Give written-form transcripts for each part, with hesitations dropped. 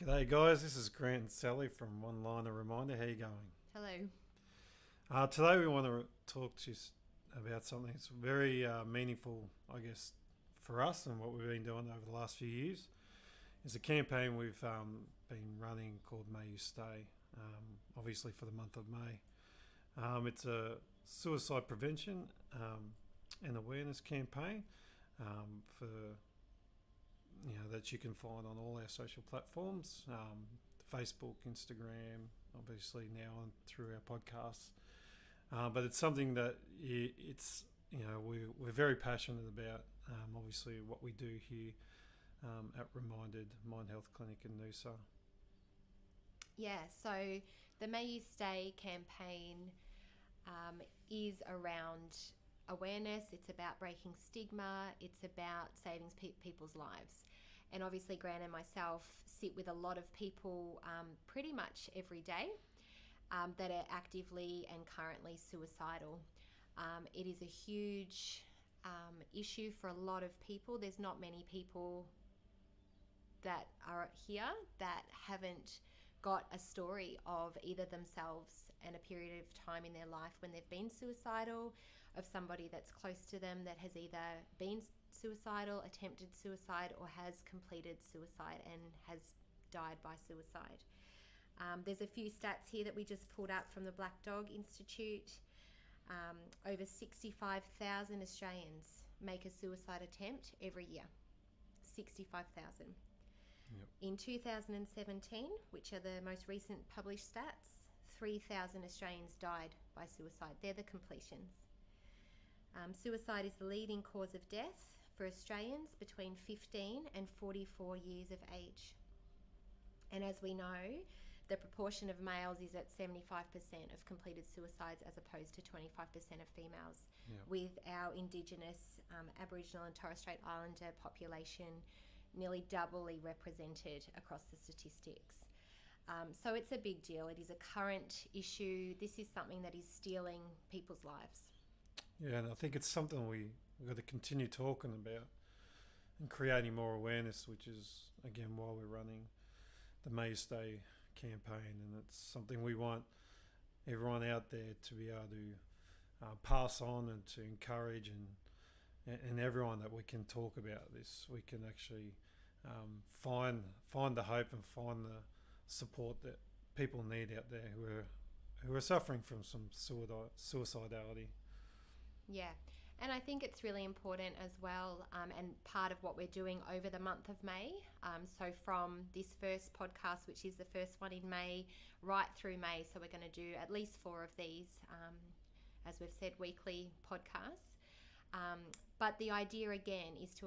G'day guys, this is Grant and Sally from One Liner Reminder. How you going? Hello. Today we want to talk to you about something that's very meaningful, I guess, for us and what we've been doing over the last few years. It's a campaign we've been running called May You Stay, obviously for the month of May. It's a suicide prevention and awareness campaign for that you can find on all our social platforms, Facebook, Instagram, obviously now and through our podcasts. But it's something that we're very passionate about. Obviously, what we do here at Reminded Mind Health Clinic in Noosa. Yeah, so the May You Stay campaign is around awareness, it's about breaking stigma, it's about saving people's lives. And obviously, Grant and myself sit with a lot of people pretty much every day that are actively and currently suicidal. It is a huge issue for a lot of people. There's not many people that are here that haven't got a story of either themselves and a period of time in their life when they've been suicidal, of somebody that's close to them that has either been suicidal, attempted suicide, or has completed suicide and has died by suicide. There's a few stats here that we just pulled up from the Black Dog Institute. Over 65,000 Australians make a suicide attempt every year. 65,000. Yep. In 2017, which are the most recent published stats, 3,000 Australians died by suicide. They're the completions. Suicide is the leading cause of death for Australians between 15 and 44 years of age. And as we know, the proportion of males is at 75% of completed suicides as opposed to 25% of females, Yep. with our Indigenous, Aboriginal and Torres Strait Islander population nearly doubly represented across the statistics. So it's a big deal. It is a current issue. This is something that is stealing people's lives. Yeah, and I think it's something we've got to continue talking about and creating more awareness, which is, again, why we're running the May You Stay campaign. And it's something we want everyone out there to be able to pass on and to encourage and everyone that we can talk about this. We can actually find the hope and find the support that people need out there who are suffering from some suicidality. Yeah. And I think it's really important as well, and part of what we're doing over the month of May. So from this first podcast, which is the first one in May, right through May. So we're going to do at least 4 of these, as we've said, weekly podcasts. But the idea again is to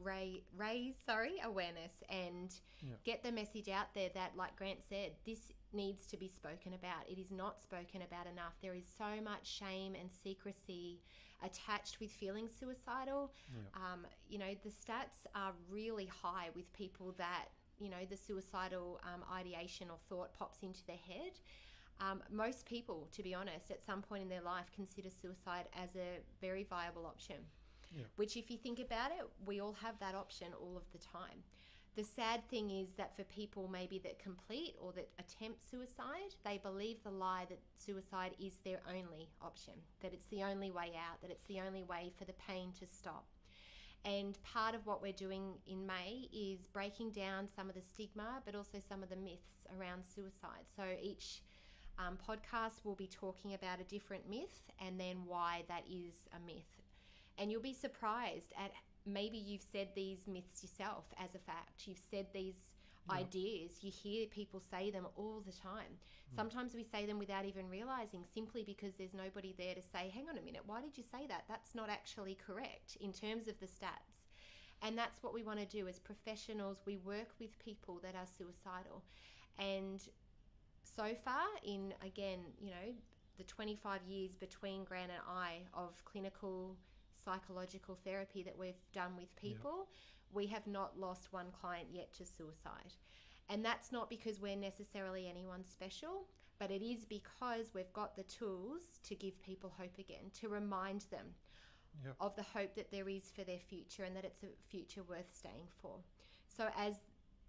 raise awareness and Yeah. get the message out there that, like Grant said, this needs to be spoken about. It is not spoken about enough. There is so much shame and secrecy attached with feeling suicidal. Yeah. The stats are really high with people that, the suicidal ideation or thought pops into their head. Most people, to be honest, at some point in their life consider suicide as a very viable option. Yeah. Which, if you think about it, we all have that option all of the time. The sad thing is that for people maybe that complete or that attempt suicide, they believe the lie that suicide is their only option, that it's the only way out, that it's the only way for the pain to stop. And part of what we're doing in May is breaking down some of the stigma, but also some of the myths around suicide. So each podcast will be talking about a different myth and then why that is a myth. And you'll be surprised at maybe you've said these myths yourself as a fact. You've said these ideas. You hear people say them all the time. Sometimes we say them without even realizing, simply because there's nobody there to say, hang on a minute, why did you say that? That's not actually correct in terms of the stats. And that's what we want to do as professionals. We work with people that are suicidal. And so far in, again, the 25 years between Grant and I of clinical psychological therapy that we've done with people, we have not lost one client yet to suicide. And that's not because we're necessarily anyone special, but it is because we've got the tools to give people hope again, to remind them Yep. of the hope that there is for their future and that it's a future worth staying for. So as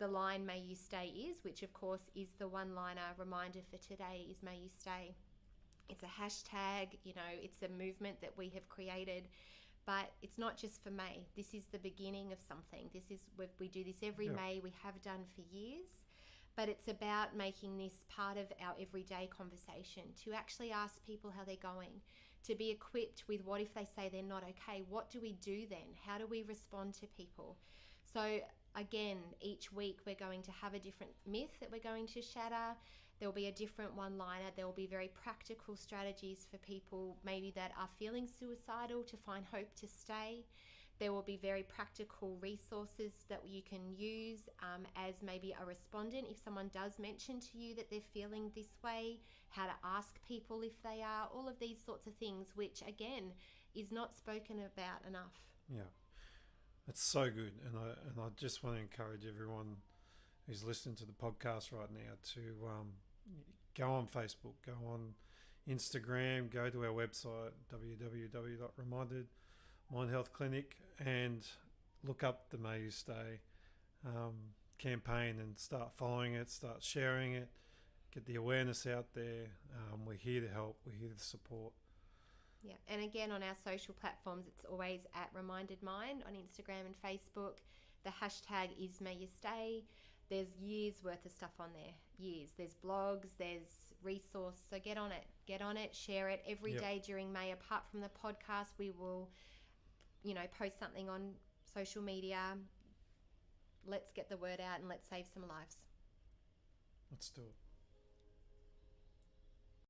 the line May You Stay is, which of course is the one-liner reminder for today is May You Stay. It's a hashtag, you know, it's a movement that we have created, but it's not just for May. This is the beginning of something. We do this every May. We have done for years, but it's about making this part of our everyday conversation, to actually ask people how they're going, to be equipped with what if they say they're not okay? What do we do then? How do we respond to people? So again, each week we're going to have a different myth that we're going to shatter. There'll be a different one-liner. There will be very practical strategies for people maybe that are feeling suicidal to find hope to stay. There will be very practical resources that you can use as maybe a respondent. If someone does mention to you that they're feeling this way, how to ask people if they are, all of these sorts of things, which again is not spoken about enough. Yeah, it's so good. And I just want to encourage everyone who's listening to the podcast right now to go on Facebook, go on Instagram, go to our website, www.reminded.mindhealthclinic, and look up the May You Stay campaign and start following it, start sharing it, get the awareness out there. We're here to help, we're here to support. Yeah, and again on our social platforms, it's always at Reminded Mind on Instagram and Facebook. The hashtag is May You Stay. There's years worth of stuff on there, years. There's blogs, there's resource. So get on it, share it every day during May. Apart from the podcast, we will, post something on social media. Let's get the word out and let's save some lives. Let's do it.